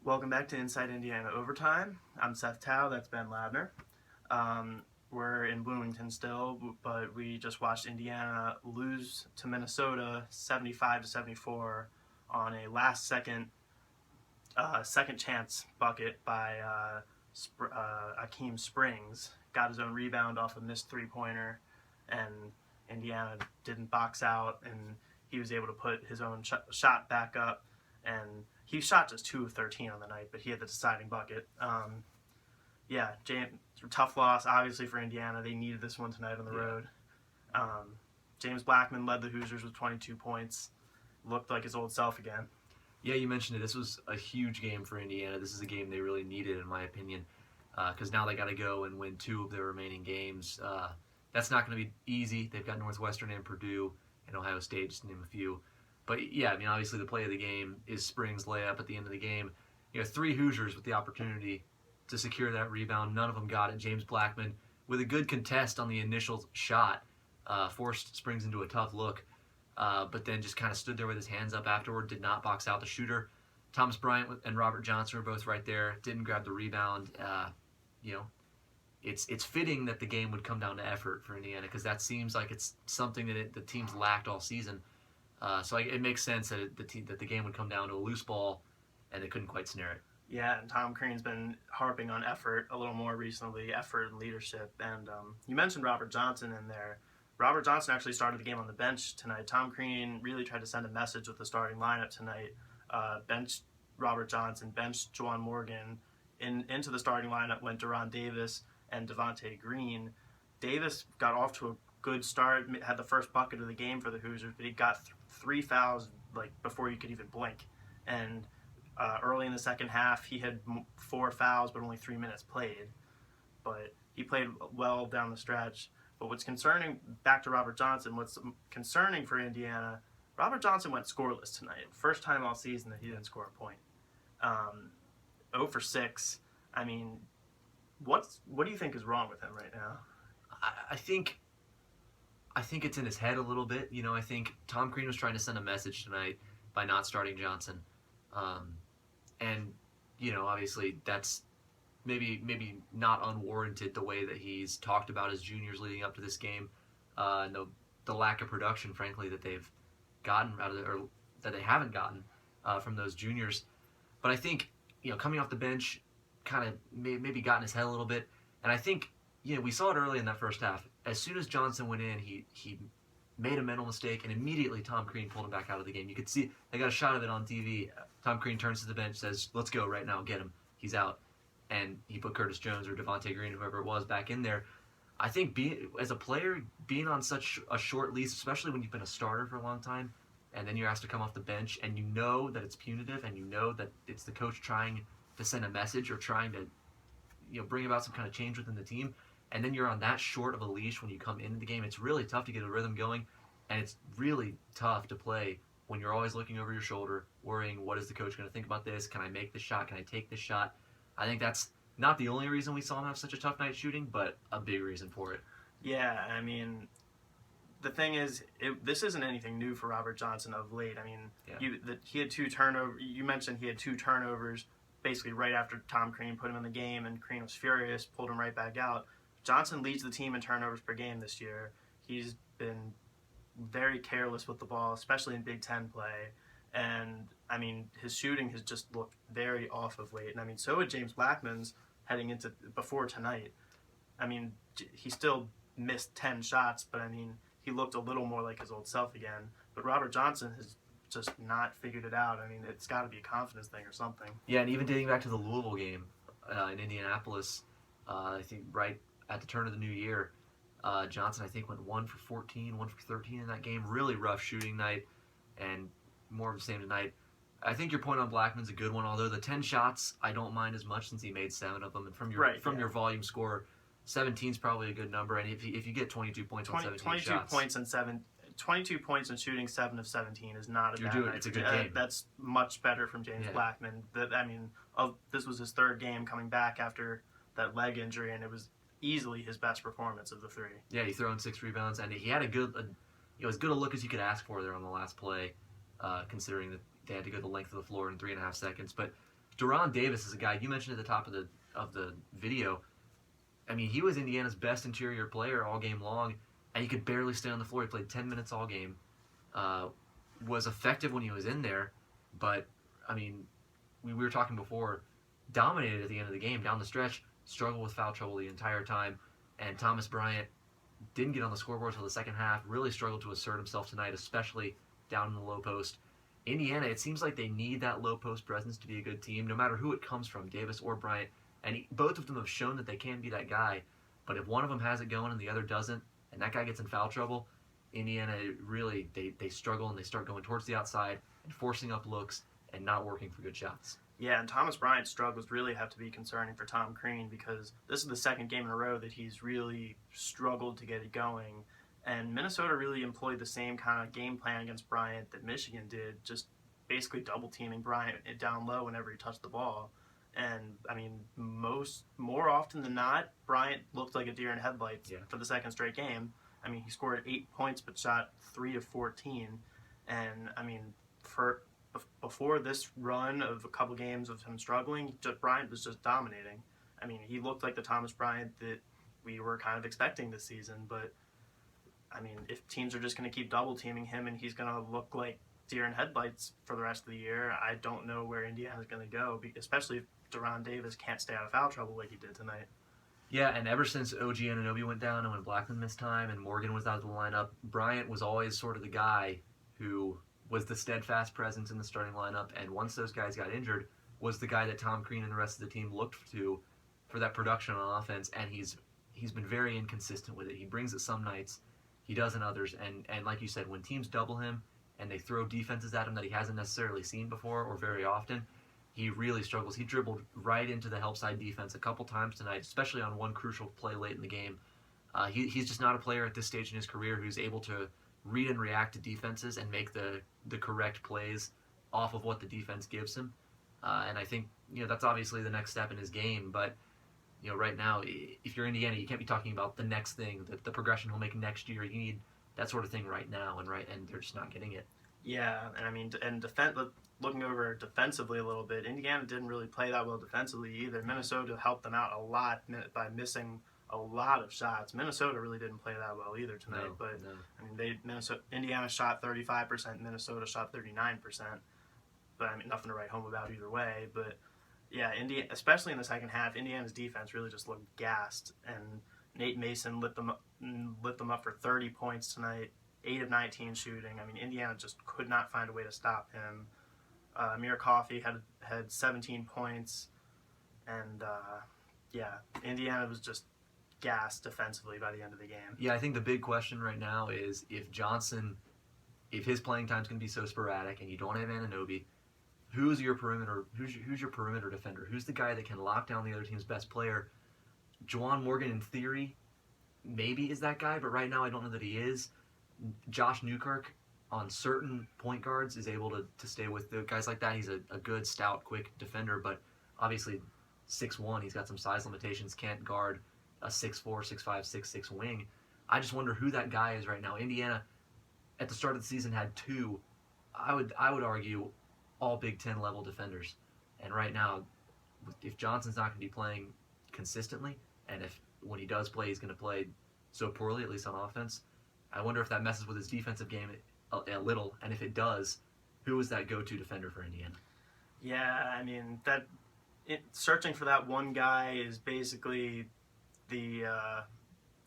Welcome back to Inside Indiana Overtime. I'm Seth Tao, that's Ben Labner. We're in Bloomington still, but we just watched Indiana lose to Minnesota 75 to 74 on a last second chance bucket by Akeem Springs. Got his own rebound off a missed three-pointer, and Indiana didn't box out, and he was able to put his own shot back up, and he shot just 2 of 13 on the night, but he had the deciding bucket. Yeah, tough loss, obviously, for Indiana. They needed this one tonight on the road. James Blackman led the Hoosiers with 22 points. Looked like his old self again. Yeah, you mentioned it. This was a huge game for Indiana. This is a game they really needed, in my opinion, because now they got to go and win 2 of their remaining games. That's not going to be easy. They've got Northwestern and Purdue and Ohio State, just to name a few. But yeah, I mean, obviously the play of the game is Springs' layup at the end of the game. 3 Hoosiers with the opportunity to secure that rebound. None of them got it. James Blackman, with a good contest on the initial shot, forced Springs into a tough look. But then just kind of stood there with his hands up afterward, did not box out the shooter. Thomas Bryant and Robert Johnson were both right there, didn't grab the rebound. It's fitting that the game would come down to effort for Indiana, because that seems like it's something that the team's lacked all season. So it makes sense that the game would come down to a loose ball, and they couldn't quite snare it. Yeah, and Tom Crean's been harping on effort a little more recently, effort and leadership. And you mentioned Robert Johnson in there. Robert Johnson actually started the game on the bench tonight. Tom Crean really tried to send a message with the starting lineup tonight. Benched Robert Johnson, benched Juwan Morgan. Into the starting lineup went Deron Davis and Devontae Green. Davis got off to a good start, had the first bucket of the game for the Hoosiers, but he got 3 fouls before you could even blink. And early in the second half, he had 4 fouls, but only 3 minutes played. But he played well down the stretch. But what's concerning, back to Robert Johnson, what's concerning for Indiana, Robert Johnson went scoreless tonight. First time all season that he didn't score a point. 0 for 6. I mean, what do you think is wrong with him right now? I think it's in his head a little bit. I think Tom Crean was trying to send a message tonight by not starting Johnson. And obviously that's maybe not unwarranted, the way that he's talked about his juniors leading up to this game, and the lack of production, frankly, that they've gotten or that they haven't gotten from those juniors. But I think coming off the bench kind of maybe got in his head a little bit, and I think we saw it early in that first half. As soon as Johnson went in, he made a mental mistake, and immediately Tom Crean pulled him back out of the game. You could see they got a shot of it on TV. Tom Crean turns to the bench, says, "Let's go right now, get him. He's out." And he put Curtis Jones or Devontae Green, whoever it was, back in there. I think as a player, being on such a short lease, especially when you've been a starter for a long time, and then you're asked to come off the bench, and you know that it's punitive, and you know that it's the coach trying to send a message or trying to bring about some kind of change within the team, and then you're on that short of a leash when you come into the game, it's really tough to get a rhythm going, and it's really tough to play when you're always looking over your shoulder, worrying, what is the coach going to think about this? Can I make the shot? Can I take this shot? I think that's not the only reason we saw him have such a tough night shooting, but a big reason for it. Yeah, I mean, the thing is, this isn't anything new for Robert Johnson of late. I mean, he had 2 turnovers. You mentioned he had 2 turnovers basically right after Tom Crean put him in the game, and Crean was furious, pulled him right back out. Johnson leads the team in turnovers per game this year. He's been very careless with the ball, especially in Big Ten play. And, I mean, his shooting has just looked very off of late. And, I mean, so had James Blackman's heading into before tonight. I mean, he still missed 10 shots, but, I mean, he looked a little more like his old self again. But Robert Johnson has just not figured it out. I mean, it's got to be a confidence thing or something. Yeah, and even dating back to the Louisville game in Indianapolis, I think right at the turn of the new year, Johnson, I think, went 1 for 14, 1 for 13 in that game. Really rough shooting night, and more of the same tonight. I think your point on Blackman's a good one, although the 10 shots I don't mind as much, since he made 7 of them. And from your volume score, 17 is probably a good number. And if you get 22 points on 17 22 shots, 22 points and shooting 7 of 17 is not a bad night. It's a good game. That's much better from James Blackman. This was his 3rd game coming back after that leg injury, and it was easily his best performance of the 3. Yeah, he threw in 6 rebounds, and he had as good a look as you could ask for there on the last play, considering that they had to go the length of the floor in 3.5 seconds. But Deron Davis is a guy you mentioned at the top of the video. I mean, he was Indiana's best interior player all game long, and he could barely stay on the floor. He played 10 minutes all game. Was effective when he was in there, but I mean, we were talking before, dominated at the end of the game down the stretch, struggled with foul trouble the entire time, and Thomas Bryant didn't get on the scoreboard until the second half. Really struggled to assert himself tonight, especially down in the low post. Indiana, it seems like they need that low post presence to be a good team, no matter who it comes from, Davis or Bryant. And both of them have shown that they can be that guy. But if one of them has it going and the other doesn't, and that guy gets in foul trouble, Indiana really, they struggle and they start going towards the outside and forcing up looks and not working for good shots. Yeah, and Thomas Bryant's struggles really have to be concerning for Tom Crean, because this is the second game in a row that he's really struggled to get it going. And Minnesota really employed the same kind of game plan against Bryant that Michigan did, just basically double-teaming Bryant down low whenever he touched the ball. And, I mean, more often than not, Bryant looked like a deer in headlights for the second straight game. I mean, he scored 8 points but shot 3 of 14. And, I mean, before this run of a couple games of him struggling, Bryant was just dominating. I mean, he looked like the Thomas Bryant that we were kind of expecting this season. But, I mean, if teams are just going to keep double-teaming him and he's going to look like deer in headlights for the rest of the year, I don't know where Indiana's going to go, especially if Deron Davis can't stay out of foul trouble like he did tonight. Yeah, and ever since OG Anunoby went down and when Blackman missed time and Morgan was out of the lineup, Bryant was always sort of the guy who was the steadfast presence in the starting lineup, and once those guys got injured, was the guy that Tom Crean and the rest of the team looked to for that production on offense, and he's been very inconsistent with it. He brings it some nights, he doesn't others, and like you said, when teams double him and they throw defenses at him that he hasn't necessarily seen before or very often, he really struggles. He dribbled right into the help side defense a couple times tonight, especially on one crucial play late in the game. He's just not a player at this stage in his career who's able to read and react to defenses and make the correct plays off of what the defense gives him. And I think that's obviously the next step in his game. But right now, if you're Indiana, you can't be talking about the next thing, the progression he'll make next year. You need that sort of thing right now, and they're just not getting it. Yeah, and I mean, looking over defensively a little bit, Indiana didn't really play that well defensively either. Minnesota helped them out a lot by missing a lot of shots. Minnesota really didn't play that well either tonight. I mean, Indiana shot 35%, Minnesota shot 39%. But I mean, nothing to write home about either way. But yeah, especially in the second half, Indiana's defense really just looked gassed, and Nate Mason lit them up for 30 points tonight, 8 of 19 shooting. I mean, Indiana just could not find a way to stop him. Amir Coffey had 17 points, and Indiana was just gassed defensively by the end of the game. Yeah, I think the big question right now is if his playing time's going to be so sporadic, and you don't have Anunoby, who's your perimeter defender? Who's the guy that can lock down the other team's best player? Juwan Morgan, in theory, maybe is that guy, but right now I don't know that he is. Josh Newkirk, on certain point guards, is able to stay with the guys like that. He's a good, stout, quick defender, but obviously 6'1", he's got some size limitations, can't guard a 6'4", 6'5", 6'6" wing. I just wonder who that guy is right now. Indiana, at the start of the season, had two, I would argue, all Big Ten level defenders. And right now, if Johnson's not going to be playing consistently, and if when he does play, he's going to play so poorly, at least on offense, I wonder if that messes with his defensive game a little. And if it does, who is that go-to defender for Indiana? Yeah, I mean, searching for that one guy is basically the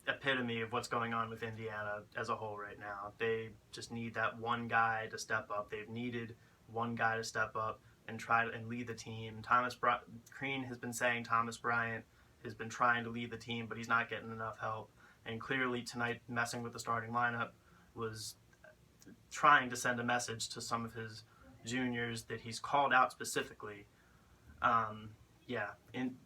epitome of what's going on with Indiana as a whole right now. They just need that one guy to step up. They've needed one guy to step up and try and lead the team. Crean has been saying Thomas Bryant has been trying to lead the team, but he's not getting enough help. And clearly tonight, messing with the starting lineup was trying to send a message to some of his juniors that he's called out specifically.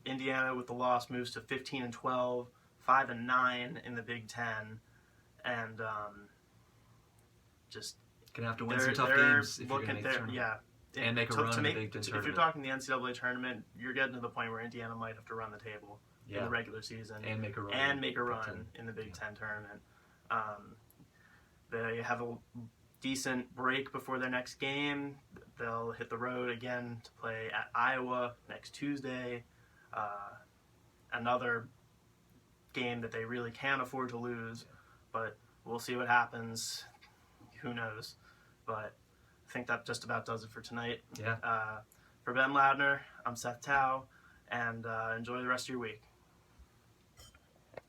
Indiana with the loss moves to 15-12, 5-9 in the Big Ten, and just gonna have to win some tough games if you're gonna make the tournament. And make a run in the Big Ten tournament. If you're talking the NCAA tournament, you're getting to the point where Indiana might have to run the table in the regular season and make a run in the Big Ten tournament. They have decent break before their next game. They'll hit the road again to play at Iowa next Tuesday. Another game that they really can't afford to lose, but we'll see what happens. Who knows? But I think that just about does it for tonight. Yeah. For Ben Ladner, I'm Seth Tao, and enjoy the rest of your week.